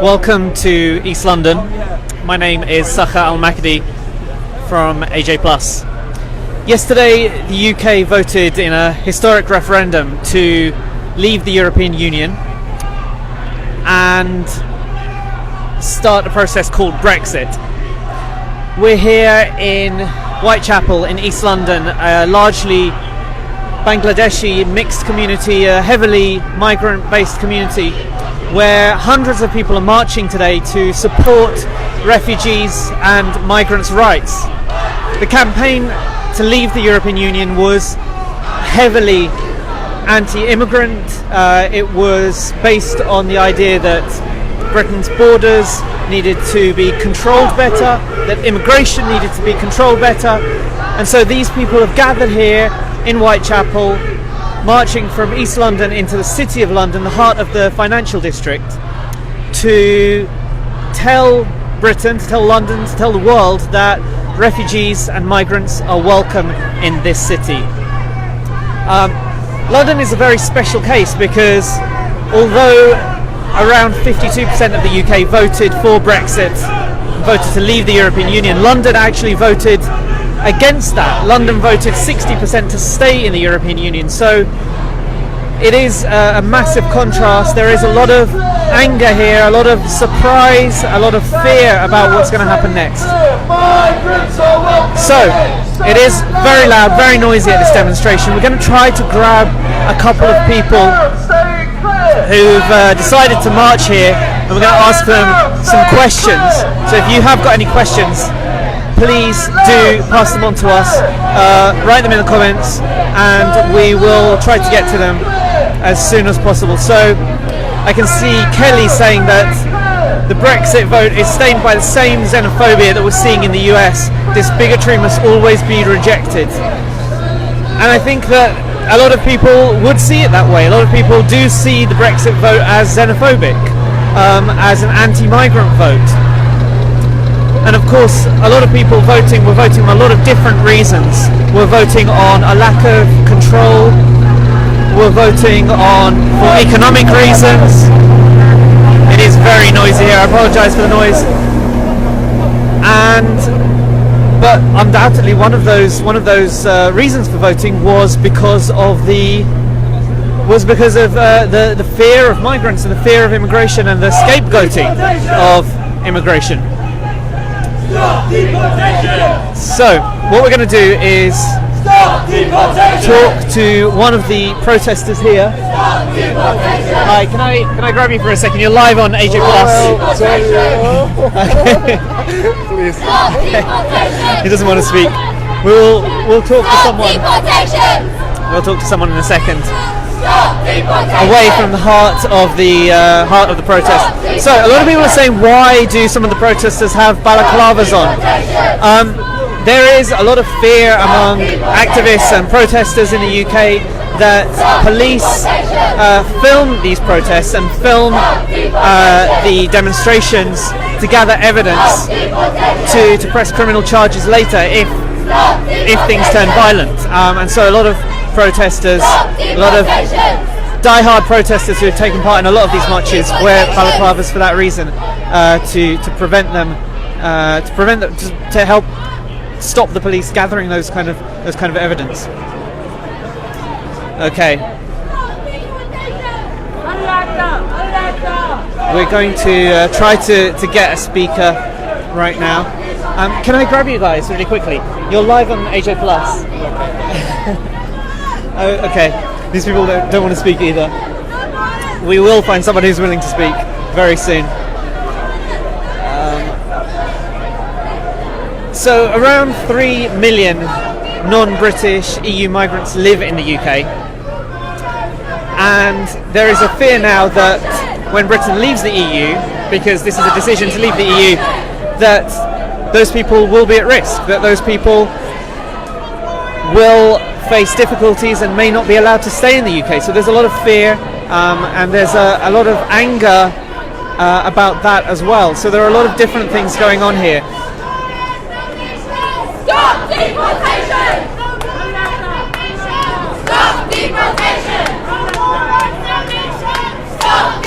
Welcome to East London. My name is Al-Makhadhi from AJ+. Yesterday, the UK voted in a historic referendum to leave the European Union and start a process called Brexit. We're here in Whitechapel in East London, a largely Bangladeshi mixed community, a heavily migrant-based community, where hundreds of people are marching today to support refugees and migrants' rights. The campaign to leave the European Union was heavily anti-immigrant. It was based on the idea that Britain's borders needed to be controlled better, that immigration needed to be controlled better, and so these people have gathered here in Whitechapel, marching from East London into the City of London, the heart of the financial district, to tell Britain, to tell London, to tell the world that refugees and migrants are welcome in this city. London is a very special case because although around 52% of the UK voted for Brexit, voted to leave the European Union, London actually voted against that. London voted 60% to stay in the European Union. So it is a massive contrast. There is a lot of anger here, a lot of surprise, a lot of fear about what's going to happen next. So it is very loud, very noisy at this demonstration. We're going to try to grab a couple of people who've decided to march here, and we're going to ask them some questions. So if you have got any questions, please do pass them on to us, write them in the comments, and we will try to get to them as soon as possible. So I can see Kelly saying that the Brexit vote is stained by the same xenophobia that we're seeing in the US. This bigotry must always be rejected. And I think that a lot of people would see it that way. A lot of people do see the Brexit vote as xenophobic, as an anti-migrant vote. And of course, a lot of people were voting on a lot of different reasons. We're voting on a lack of control. We're voting for economic reasons. It is very noisy here. I apologise for the noise. But undoubtedly, one of those reasons for voting was because of the fear of migrants and the fear of immigration and the scapegoating of immigration. So what we're going to do is talk to one of the protesters here. Hi, can I grab you for a second? You're live on AJ+. Please. He doesn't want to speak. We'll talk to someone. We'll talk to someone in a second. Away from the heart of the protest. So a lot of people are saying, why do some of the protesters have balaclavas on? There is a lot of fear among activists and protesters in the UK that police film these protests and film the demonstrations to gather evidence to press criminal charges later if things turn violent. And so a lot of protesters, a lot of die-hard protesters who have taken part in a lot of these marches wear balaclavas for that reason, to prevent them, to help stop the police gathering those kind of evidence. Okay. We're going to try to get a speaker right now. Can I grab you guys really quickly? You're live on AJ+. Oh, okay. These people don't want to speak either. We will find someone who's willing to speak very soon. So around 3 million non-British EU migrants live in the UK, and there is a fear now that when Britain leaves the EU, because this is a decision to leave the EU, that those people will be at risk, that those people will face difficulties and may not be allowed to stay in the UK. So there's a lot of fear, and there's a lot of anger about that as well. So there are a lot of different things going on here. Stop deportation! Stop deportation! Stop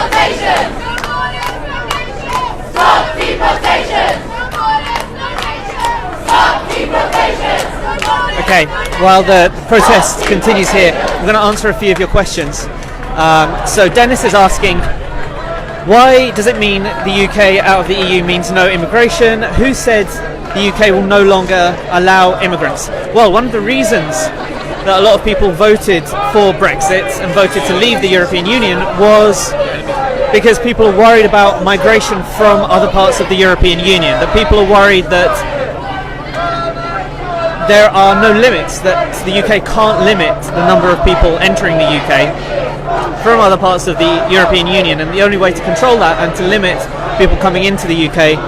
deportation! Stop deportation! Stop deportation! Okay, while the protest continues here, I'm going to answer a few of your questions. So Dennis is asking, why does it mean the UK out of the EU means no immigration? Who said the UK will no longer allow immigrants? Well, one of the reasons that a lot of people voted for Brexit and voted to leave the European Union was because people are worried about migration from other parts of the European Union. That people are worried that there are no limits, that the UK can't limit the number of people entering the UK from other parts of the European Union, and the only way to control that and to limit people coming into the UK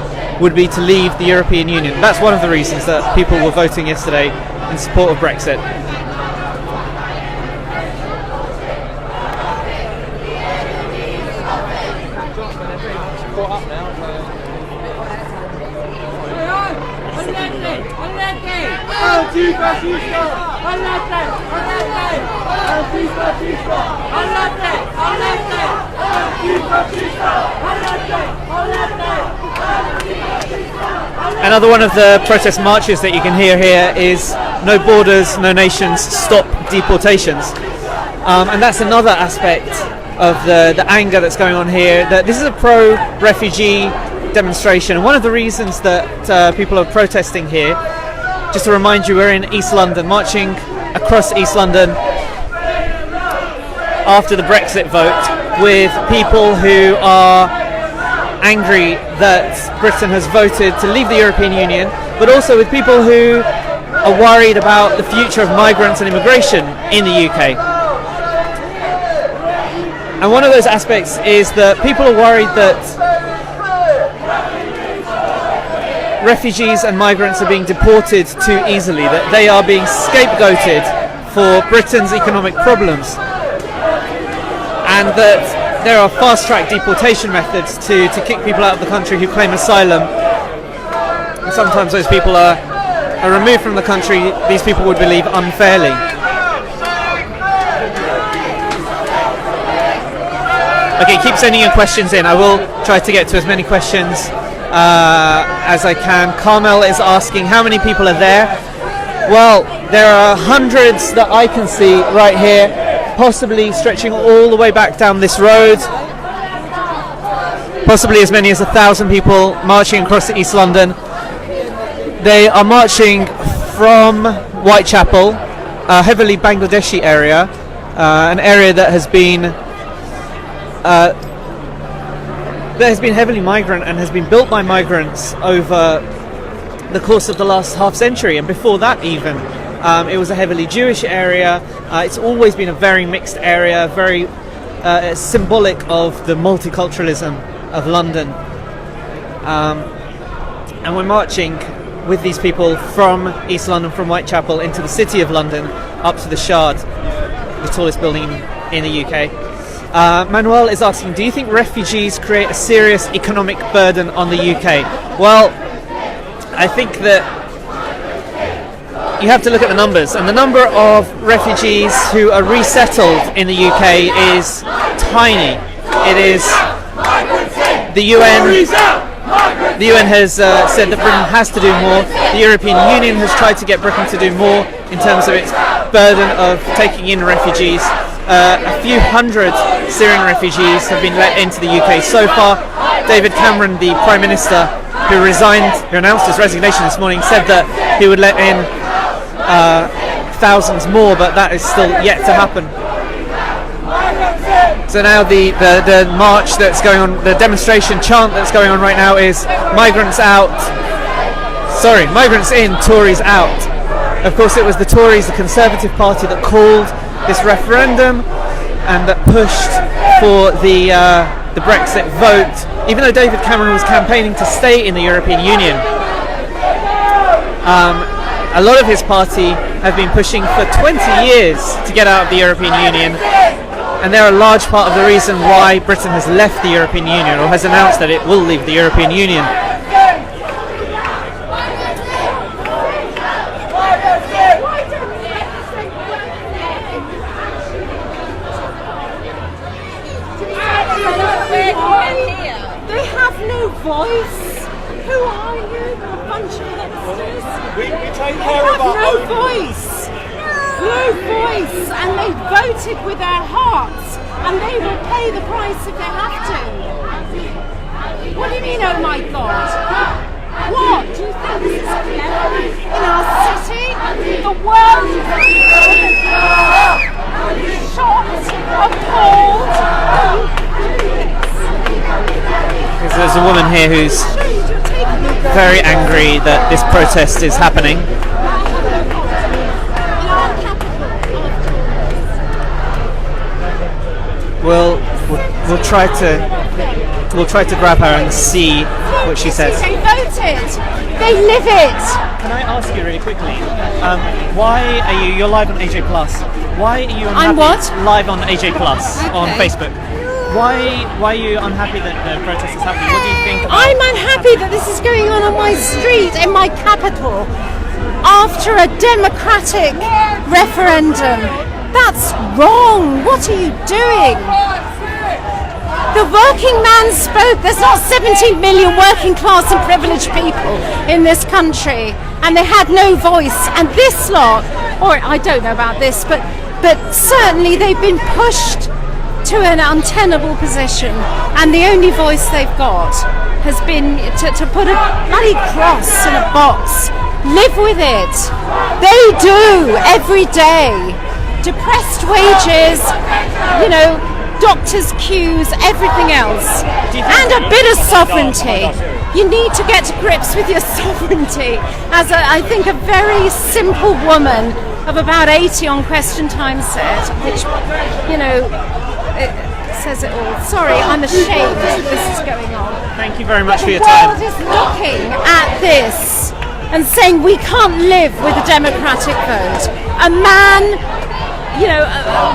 would be to leave the European Union. That's one of the reasons that people were voting yesterday in support of Brexit. Another one of the protest marches that you can hear here is "No borders, no nations, stop deportations," and that's another aspect of the anger that's going on here. That this is a pro-refugee demonstration, and one of the reasons that people are protesting here, just to remind you, we're in East London, marching across East London after the Brexit vote with people who are angry that Britain has voted to leave the European Union, but also with people who are worried about the future of migrants and immigration in the UK. And one of those aspects is that people are worried that refugees and migrants are being deported too easily, that they are being scapegoated for Britain's economic problems, and that there are fast-track deportation methods to kick people out of the country who claim asylum. And sometimes those people are removed from the country, these people would believe, unfairly. Okay, keep sending your questions in. I will try to get to as many questions as I can. Carmel is asking, how many people are there? Well, there are hundreds that I can see right here, possibly stretching all the way back down this road. Possibly as many as 1,000 people marching across East London. They are marching from Whitechapel, a heavily Bangladeshi area, an area that has been heavily migrant and has been built by migrants over the course of the last half century, and before that even. It was a heavily Jewish area. It's always been a very mixed area, very symbolic of the multiculturalism of London. And we're marching with these people from East London, from Whitechapel, into the City of London, up to the Shard, the tallest building in the UK. Manuel is asking, do you think refugees create a serious economic burden on the UK? Well, I think that you have to look at the numbers, and the number of refugees who are resettled in the UK is tiny. It is the UN has said that Britain has to do more. The European Union has tried to get Britain to do more in terms of its burden of taking in refugees. A few hundred Syrian refugees have been let into the UK so far. David Cameron, the Prime Minister, who announced his resignation this morning, said that he would let in thousands more, but that is still yet to happen. So now the march that's going on, the demonstration chant that's going on right now is migrants in, Tories out. Of course, it was the Tories, the Conservative Party, that called this referendum and that pushed for the Brexit vote, even though David Cameron was campaigning to stay in the European Union. A lot of his party have been pushing for 20 years to get out of the European Union, and they're a large part of the reason why Britain has left the European Union, or has announced that it will leave the European Union. voice? Who are you? A bunch of hipsters. We take They care have of our no own. voice. No voice. And they voted with their hearts. And they will pay the price if they have to. What do you mean, oh my God? What? Do you think this is clever? In our city, the world is shocked, appalled. Because there's a woman here who's very angry that this protest is happening. We'll try to grab her and see what she says. They voted. They live it. Can I ask you really quickly? Why are you're live on AJ Plus? Why are you unhappy? I'm what? Live on AJ Plus on Okay. Facebook. Why are you unhappy that the protest is happening? What do you think? About I'm unhappy that this is going on my street in my capital after a democratic referendum. That's wrong. What are you doing? The working man spoke. There's not 17 million working class and privileged people in this country, and they had no voice. And this lot, or I don't know about this, but certainly they've been pushed to an untenable position, and the only voice they've got has been to put a bloody cross in a box. Live with it. They do every day. Depressed wages, doctors' queues, everything else, and a bit of sovereignty. You need to get to grips with your sovereignty. As I think a very simple woman of about 80 on Question Time said, which, it says it all. Sorry, I'm ashamed that this is going on. Thank you very much for your The time. world is looking at this and saying we can't live with a democratic vote. A man,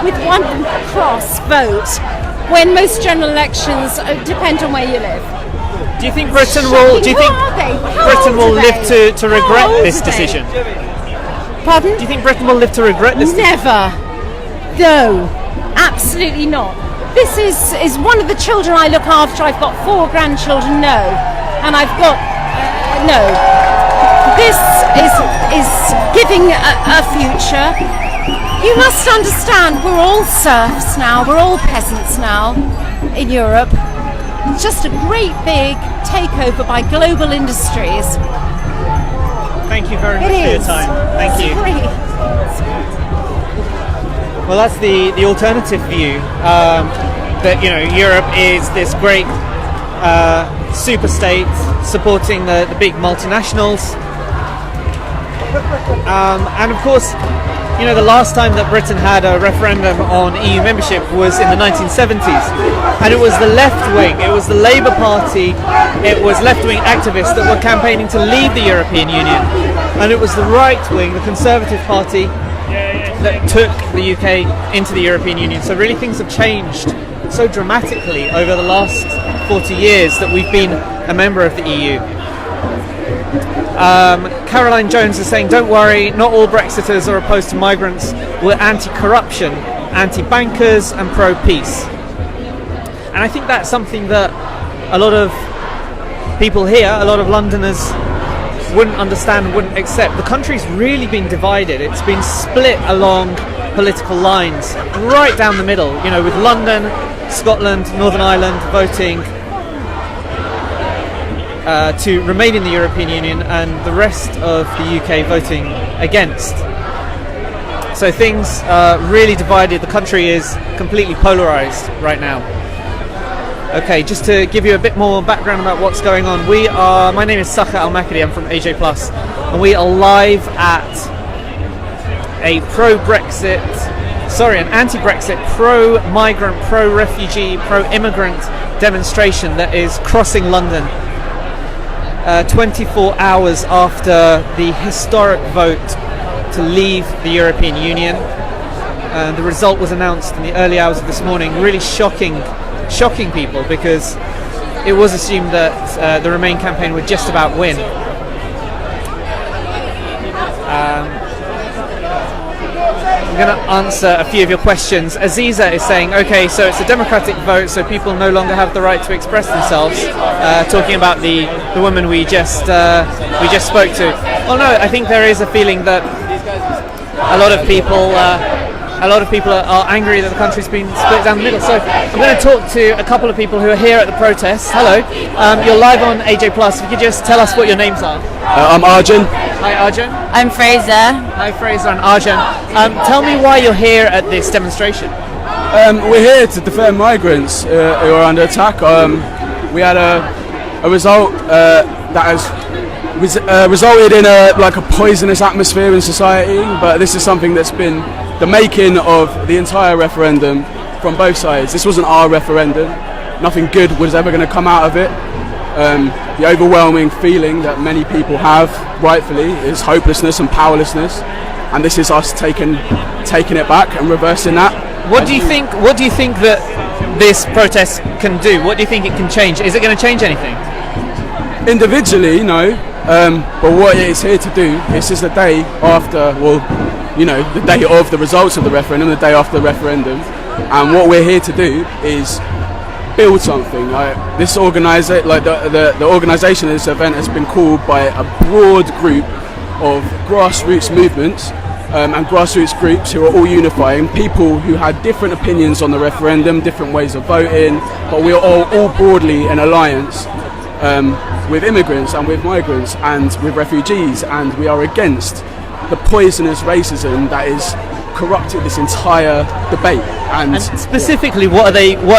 with one cross vote, when most general elections depend on where you live. Do you think Britain will? Do you think Britain will live to regret this decision? Pardon? Do you think Britain will live to regret this? Never. No, absolutely not. This is one of the children I look after. I've got 4 grandchildren. No, and I've got no. This is giving a future. You must understand, we're all serfs now. We're all peasants now in Europe. It's just a great big takeover by global industries. Thank you very much for your time. Thank you. Well, that's the alternative view, that Europe is this great super state supporting the big multinationals, and of course, the last time that Britain had a referendum on EU membership was in the 1970s, and it was the left wing, it was the Labour Party, it was left-wing activists that were campaigning to leave the European Union, and it was the right wing, the Conservative Party, that took the UK into the European Union. So really things have changed so dramatically over the last 40 years that we've been a member of the EU. Caroline Jones is saying, don't worry, not all Brexiters are opposed to migrants. We're anti-corruption, anti-bankers and pro-peace. And I think that's something that a lot of people here, a lot of Londoners wouldn't understand, wouldn't accept. The country's really been divided. It's been split along political lines, right down the middle, with London, Scotland, Northern Ireland voting to remain in the European Union, and the rest of the UK voting against. So things are really divided. The country is completely polarised right now. Okay, just to give you a bit more background about what's going on, my name is Al-Makhadhi, I'm from AJ Plus, and we are live at a an anti-Brexit, pro-migrant, pro-refugee, pro-immigrant demonstration that is crossing London 24 hours after the historic vote to leave the European Union. The result was announced in the early hours of this morning, really shocking people, because it was assumed that the Remain campaign would just about win. I'm going to answer a few of your questions. Aziza is saying, okay, so it's a democratic vote, so people no longer have the right to express themselves. Talking about the woman we just spoke to. Well, no, I think there is a feeling that a lot of people are angry that the country's been split down the middle. So I'm going to talk to a couple of people who are here at the protest. Hello, you're live on AJ Plus. If you could just tell us what your names are. I'm Arjun. Hi, Arjun. I'm Fraser. Hi, Fraser and Arjun. Tell me why you're here at this demonstration. We're here to defend migrants who are under attack. We had a result that has resulted in a poisonous atmosphere in society, but this is something that's been the making of the entire referendum from both sides. This wasn't our referendum. Nothing good was ever going to come out of it. The overwhelming feeling that many people have, rightfully, is hopelessness and powerlessness, and this is us taking it back and reversing that. What do you think that this protest can do? What do you think it can change? Is it going to change anything? Individually, no. But what it is here to do, this is the day after, the day of the results of the referendum, the day after the referendum, and what we're here to do is build something. The organisation of this event has been called by a broad group of grassroots movements and grassroots groups who are all unifying, people who had different opinions on the referendum, different ways of voting, but we are all broadly in alliance with immigrants and with migrants and with refugees, and we are against the poisonous racism that is corrupted this entire debate. And specifically, what are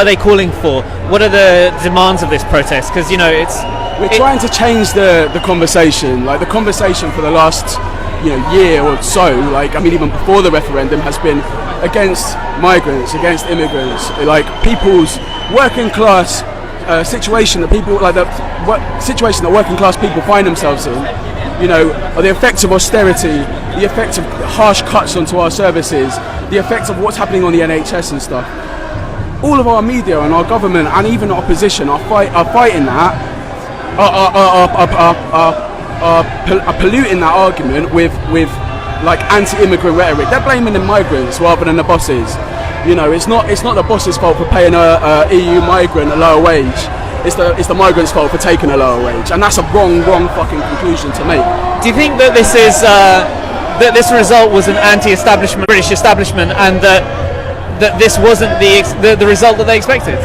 they calling for? What are the demands of this protest? Because we're trying to change the conversation. Like the conversation for the last year or so, even before the referendum, has been against migrants, against immigrants, like people's working class situation that people situation that working class people find themselves in. Are the effects of austerity, the effects of harsh cuts onto our services, the effects of what's happening on the NHS and stuff. All of our media and our government and even opposition are fighting that, are polluting that argument with anti-immigrant rhetoric. They're blaming the migrants rather than the bosses. It's not the boss's fault for paying a EU migrant a lower wage. It's the migrant's fault for taking a lower wage, and that's a wrong fucking conclusion to make. Do you think that this is that this result was an anti-establishment British establishment, and that this wasn't the result that they expected?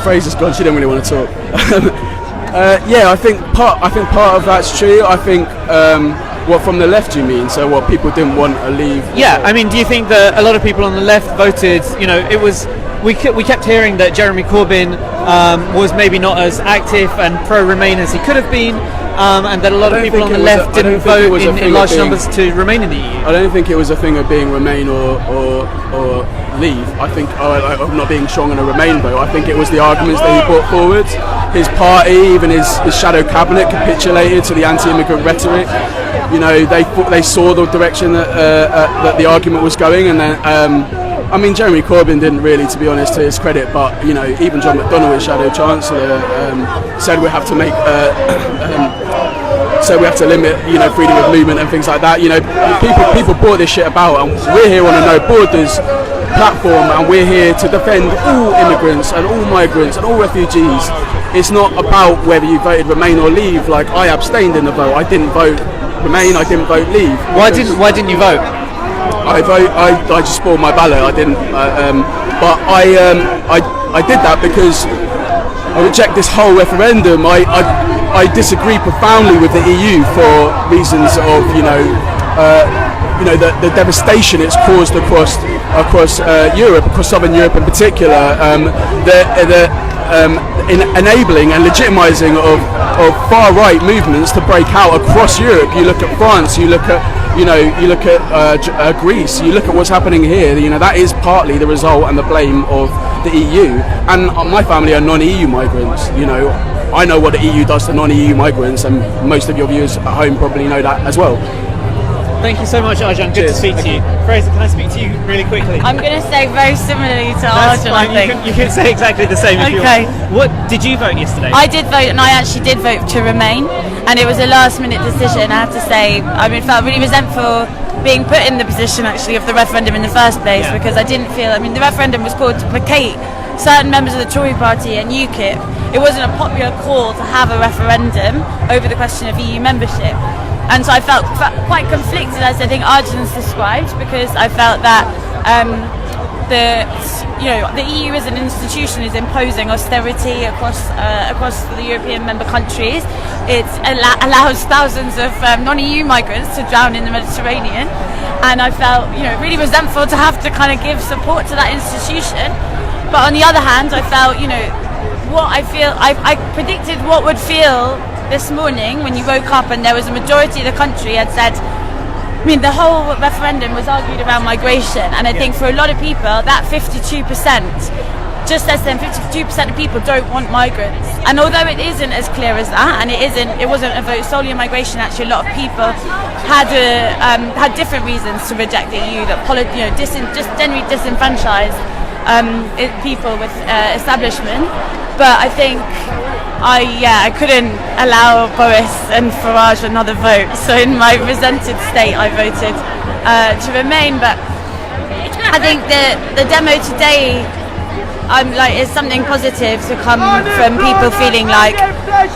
Fraser's gone. She didn't really want to talk. I think part of that's true. I think what from the left you mean? So what, people didn't want to leave? Yeah, do you think that a lot of people on the left voted? It was. We kept hearing that Jeremy Corbyn was maybe not as active and pro-Remain as he could have been, and that a lot of people on the left didn't vote in large numbers to remain in the EU. I don't think it was a thing of being Remain or leave. I think of not being strong on a Remain vote. I think it was the arguments that he brought forward. His party, even his shadow cabinet, capitulated to the anti-immigrant rhetoric. They saw the direction that the argument was going, and then. Jeremy Corbyn didn't really, to be honest, to his credit, but even John McDonnell, his shadow chancellor, said we have to make, limit, freedom of movement and things like that. People brought this shit about, and we're here on a No Borders platform, and we're here to defend all immigrants and all migrants and all refugees. It's not about whether you voted Remain or Leave. I abstained in the vote. I didn't vote Remain. I didn't vote Leave. Why didn't you vote? I just spoiled my ballot. I didn't, but I did that because I reject this whole referendum. I disagree profoundly with the EU for reasons of the devastation it's caused across Europe, across Southern Europe in particular. In enabling and legitimising of far-right movements to break out across Europe. You look at France. You look at Greece, you look at what's happening here, that is partly the result and the blame of the EU. And my family are non-EU migrants, I know what the EU does to non-EU migrants, and most of your viewers at home probably know that as well. Thank you so much, Arjun. Good to speak to you. Fraser, can I speak to you really quickly? I'm going to say very similarly to Arjun, I think. You can say exactly the same if you want. What did you vote yesterday? I did vote, and I actually did vote to Remain, and it was a last-minute decision. I have to say, I felt really resentful being put in the position actually of the referendum in the first place, because I didn't feel, I mean, the referendum was called to placate certain members of the Tory party and UKIP. It wasn't a popular call to have a referendum over the question of EU membership. And so I felt quite conflicted, as I think Arjun's described, because I felt that the EU as an institution is imposing austerity across the European member countries. It allows thousands of non-EU migrants to drown in the Mediterranean, and I felt really resentful to have to kind of give support to that institution. But on the other hand, I felt I predicted what would feel this morning when you woke up and there was a majority of the country had said, I mean, the whole referendum was argued around migration, and I think for a lot of people, that 52%, just less than 52% of people don't want migrants. And although it isn't as clear as that, and it wasn't a vote solely on migration, actually a lot of people had different reasons to reject the EU, that just generally disenfranchised people with establishment. But I think I couldn't allow Boris and Farage another vote, so in my resented state I voted to remain. But I think the demo today is something positive to come from people feeling like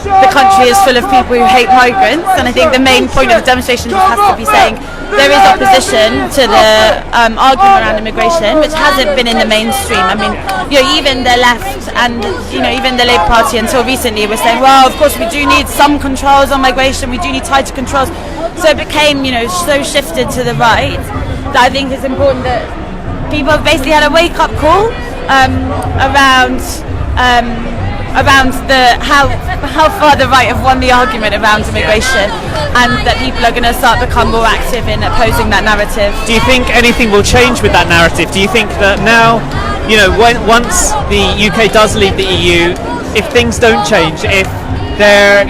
the country is full of people who hate migrants, and I think the main point of the demonstration just has to be saying there is opposition to the argument around immigration, which hasn't been in the mainstream. I mean, even the left and even the Labour Party until recently were saying, well, of course we do need some controls on migration, we do need tighter controls. So it became so shifted to the right that I think it's important that people have basically had a wake-up call around how far the right have won the argument around immigration, and that people are going to start become more active in opposing that narrative. Do you think anything will change with that narrative? Do you think that now, once the UK does leave the EU, if things don't change, if there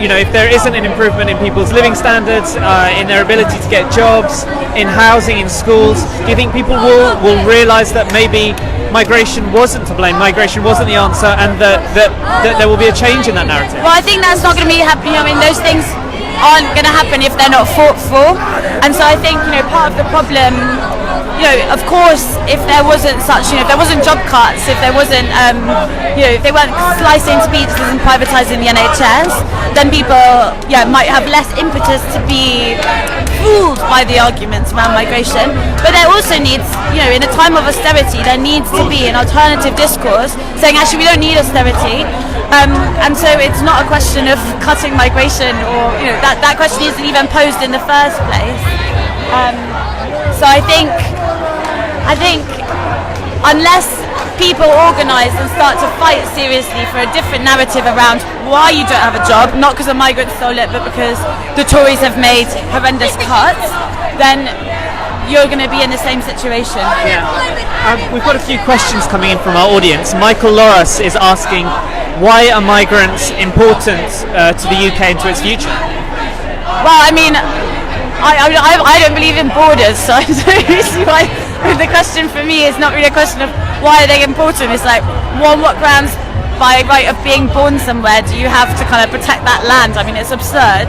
isn't an improvement in people's living standards, in their ability to get jobs, in housing, in schools, do you think people will realise that maybe migration wasn't to blame, migration wasn't the answer, and that there will be a change in that narrative? Well, I think that's not going to be happening. I mean, those things aren't going to happen if they're not fought for. And so I think, part of the problem, of course, if there wasn't if there wasn't job cuts, if there wasn't, if they weren't slicing speeches and privatising the NHS, then people, might have less impetus to be fooled by the arguments around migration. But there also needs, in a time of austerity, there needs to be an alternative discourse saying, actually, we don't need austerity. And so it's not a question of cutting migration, or that question isn't even posed in the first place. So I think unless people organise and start to fight seriously for a different narrative around why you don't have a job, not because a migrant stole it, but because the Tories have made horrendous cuts, then you're going to be in the same situation. Yeah. We've got a few questions coming in from our audience. Michael Loras is asking, why are migrants important to the UK and to its future? Well, I mean, I don't believe in borders, so I don't see why. The question for me is not really a question of why are they important. It's like, on what grounds, by right of being born somewhere, do you have to kind of protect that land? I mean, it's absurd.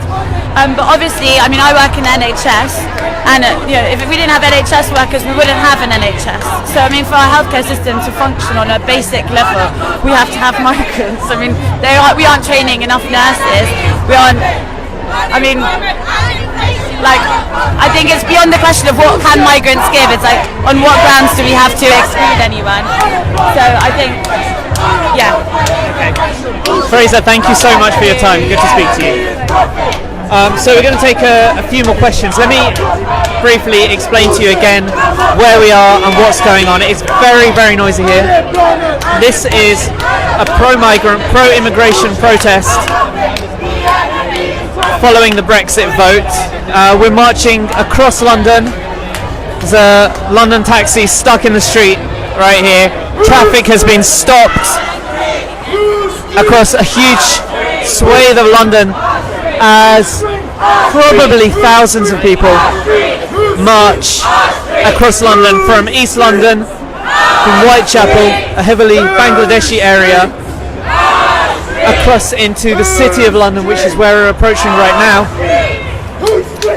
But obviously, I mean, I work in the NHS, and if we didn't have NHS workers, we wouldn't have an NHS. So I mean, for our healthcare system to function on a basic level, we have to have migrants. I mean, we aren't training enough nurses. We aren't. I mean, I think it's beyond the question of what can migrants give. It's like, on what grounds do we have to exclude anyone? So I think, yeah. Okay. Fraser, thank you so much for your time. Good to speak to you. So we're going to take a few more questions. Let me briefly explain to you again where we are and what's going on. It's very, very noisy here. This is a pro-migrant, pro-immigration protest following the Brexit vote. We're marching across London. There's a London taxi stuck in the street right here. Traffic has been stopped across a huge swathe of London as probably thousands of people march across London from East London, from Whitechapel, a heavily Bangladeshi area, across into the City of London, which is where we're approaching right now,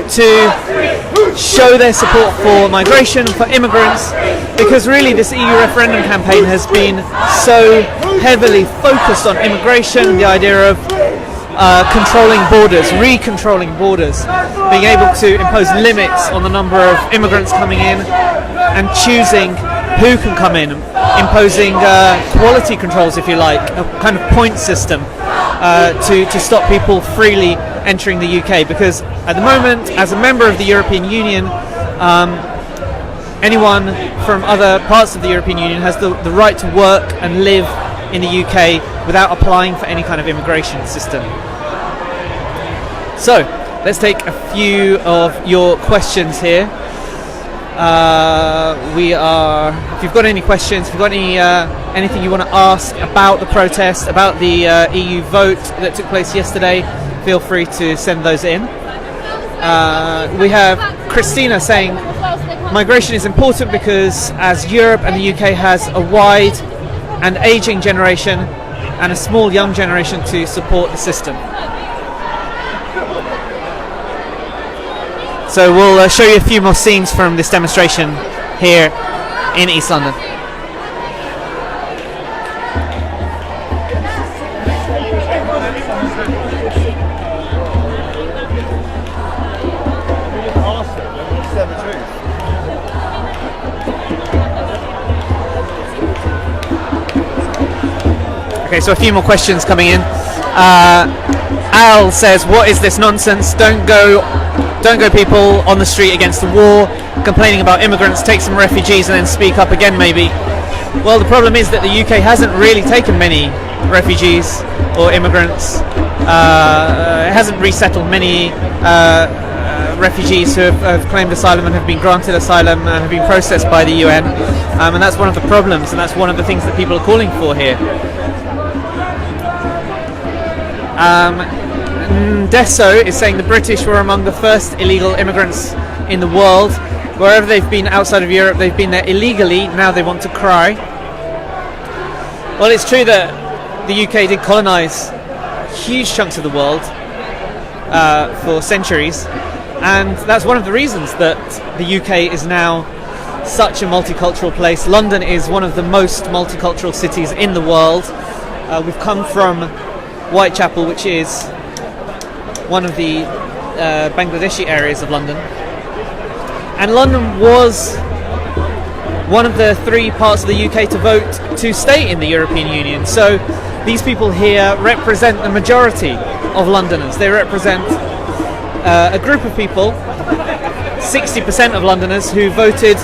to show their support for migration, for immigrants, because really this EU referendum campaign has been so heavily focused on immigration, the idea of controlling borders, re-controlling borders, being able to impose limits on the number of immigrants coming in and choosing who can come in, imposing quality controls, if you like, a kind of point system to stop people freely entering the UK. Because at the moment, as a member of the European Union, anyone from other parts of the European Union has the right to work and live in the UK without applying for any kind of immigration system. So, let's take a few of your questions here. If you've got any questions, if you've got anything you want to ask about the protest, about the EU vote that took place yesterday, feel free to send those in. We have Christina saying, migration is important because as Europe and the UK has a wide and ageing generation and a small young generation to support the system. So we'll show you a few more scenes from this demonstration here in East London. Okay, so a few more questions coming in. Al says, what is this nonsense? Don't go people on the street against the war, complaining about immigrants, take some refugees and then speak up again maybe. Well, the problem is that the UK hasn't really taken many refugees or immigrants. It hasn't resettled many refugees who have claimed asylum and have been granted asylum and have been processed by the UN. And that's one of the problems, and that's one of the things that people are calling for here. Deso is saying the British were among the first illegal immigrants in the world. Wherever they've been outside of Europe, they've been there illegally. Now they want to cry. Well, it's true that the UK did colonise huge chunks of the world for centuries, and that's one of the reasons that the UK is now such a multicultural place. London is one of the most multicultural cities in the world. We've come from Whitechapel, which is one of the Bangladeshi areas of London, and London was one of the three parts of the UK to vote to stay in the European Union. So these people here represent the majority of Londoners. They represent a group of people, 60% of Londoners, who voted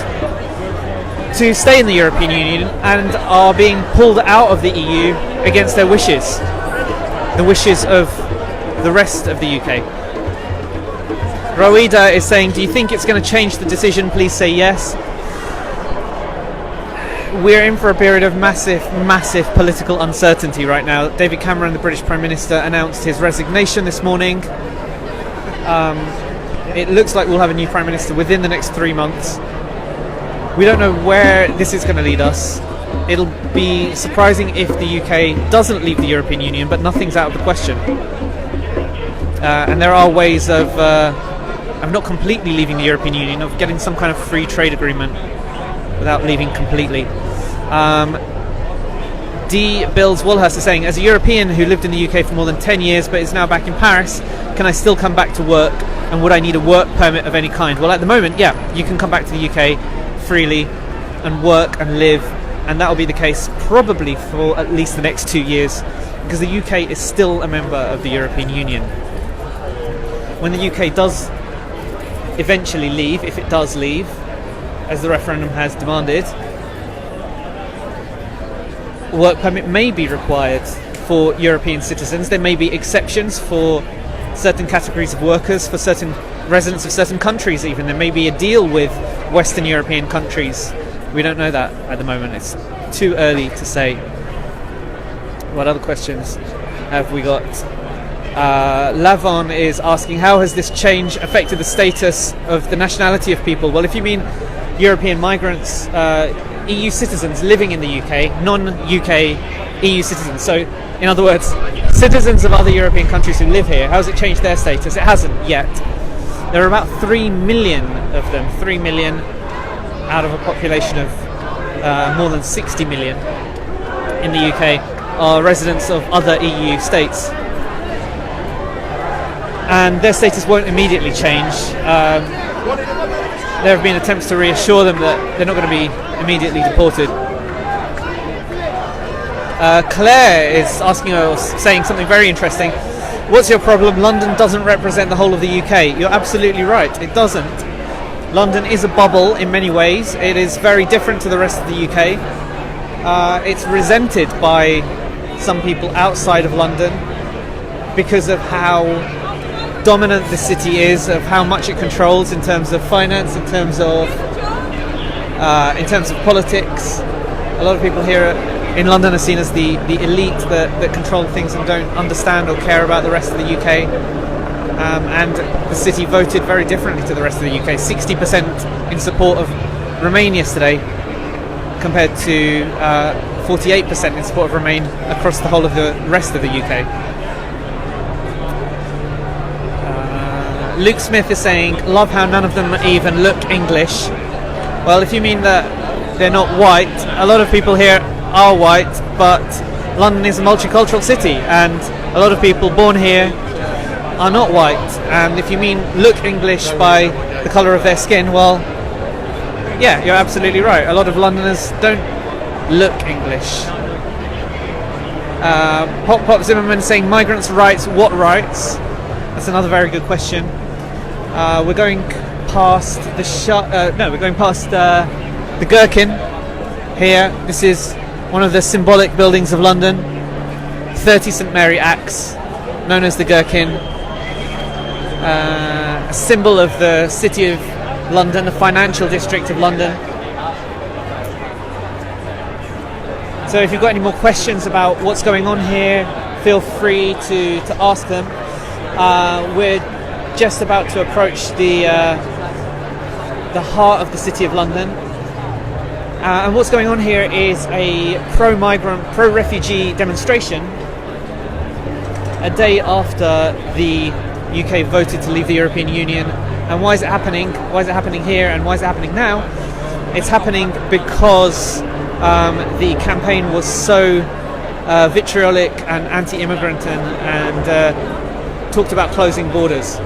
to stay in the European Union and are being pulled out of the EU against their wishes, the wishes of the rest of the UK. Roida is saying, do you think it's going to change the decision? Please say yes. We're in for a period of massive political uncertainty right now. David Cameron, the British Prime Minister, announced his resignation this morning. It looks like we'll have a new Prime Minister within the next 3 months. We don't know where this is going to lead us. It'll be surprising if the UK doesn't leave the European Union, but nothing's out of the question. And there are ways of not completely leaving the European Union, of getting some kind of free trade agreement without leaving completely. D. Bills Walhurst is saying, as a European who lived in the UK for more than 10 years but is now back in Paris, can I still come back to work, and would I need a work permit of any kind? Well, at the moment, yeah, you can come back to the UK freely and work and live, and that will be the case probably for at least the next 2 years, because the UK is still a member of the European Union. When the UK does eventually leave, if it does leave, as the referendum has demanded, a work permit may be required for European citizens. There may be exceptions for certain categories of workers, for certain residents of certain countries even. There may be a deal with Western European countries. We don't know that at the moment. It's too early to say. What other questions have we got? Lavon is asking, how has this change affected the status of the nationality of people? Well, if you mean European migrants, EU citizens living in the UK, non-UK EU citizens, so in other words, citizens of other European countries who live here, how has it changed their status? It hasn't yet. There are about 3 million of them. 3 million out of a population of more than 60 million in the UK are residents of other EU states. And their status won't immediately change. There have been attempts to reassure them that they're not going to be immediately deported. Claire is asking or saying something very interesting. What's your problem? London doesn't represent the whole of the UK. You're absolutely right. It doesn't. London is a bubble in many ways. It is very different to the rest of the UK. It's resented by some people outside of London because of how dominant the city is, of how much it controls in terms of finance, in terms of politics. A lot of people here in London are seen as the elite that control things and don't understand or care about the rest of the UK. And the city voted very differently to the rest of the UK. 60% in support of Remain yesterday, compared to 48% in support of Remain across the whole of the rest of the UK. Luke Smith is saying, love how none of them even look English. Well, if you mean that they're not white, a lot of people here are white, but London is a multicultural city and a lot of people born here are not white. And if you mean look English by the colour of their skin, well, yeah, you're absolutely right. A lot of Londoners don't look English. Pop Zimmerman saying migrants' rights, what rights? That's another very good question. We're going past the the Gherkin here. This is one of the symbolic buildings of London, 30 St Mary Axe, known as the Gherkin, a symbol of the city of London, the financial district of London. So if you've got any more questions about what's going on here, feel free to ask them. We're just about to approach the heart of the city of London. And what's going on here is a pro-migrant, pro-refugee demonstration a day after the UK voted to leave the European Union. And why is it happening? Why is it happening here and why is it happening now? It's happening because the campaign was so vitriolic and anti-immigrant and talked about closing borders.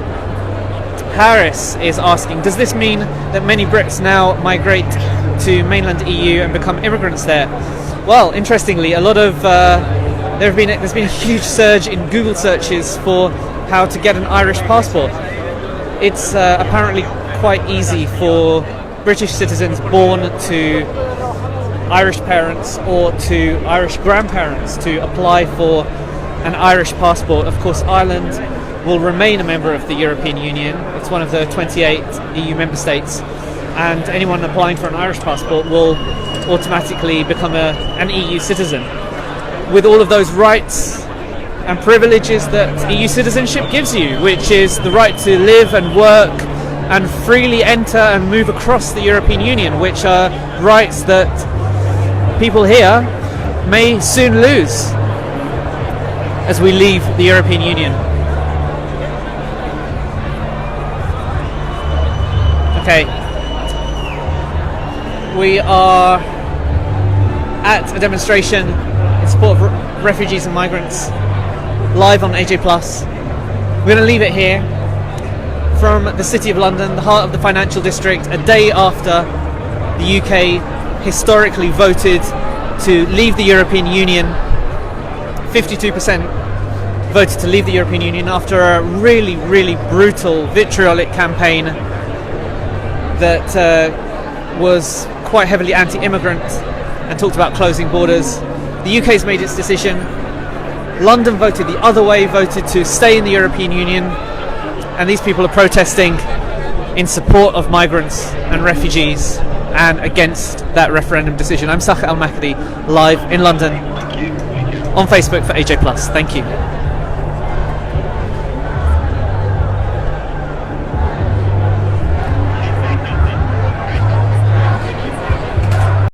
Harris is asking, does this mean that many Brits now migrate to mainland EU and become immigrants there? Well, interestingly, a lot of there's been a huge surge in Google searches for how to get an Irish passport. It's apparently quite easy for British citizens born to Irish parents or to Irish grandparents to apply for an Irish passport. Of course, Ireland will remain a member of the European Union. It's one of the 28 EU member states, and anyone applying for an Irish passport will automatically become an EU citizen, with all of those rights and privileges that EU citizenship gives you, which is the right to live and work and freely enter and move across the European Union, which are rights that people here may soon lose as we leave the European Union. Okay, we are at a demonstration in support of refugees and migrants, live on AJ+. We're going to leave it here from the City of London, the heart of the financial district, a day after the UK historically voted to leave the European Union. 52% voted to leave the European Union after a really, really brutal, vitriolic campaign that was quite heavily anti-immigrant and talked about closing borders. The UK's made its decision. London voted the other way, voted to stay in the European Union, and these people are protesting in support of migrants and refugees and against that referendum decision. I'm Al-Makhadhi, live in London on Facebook for AJ+. Thank you.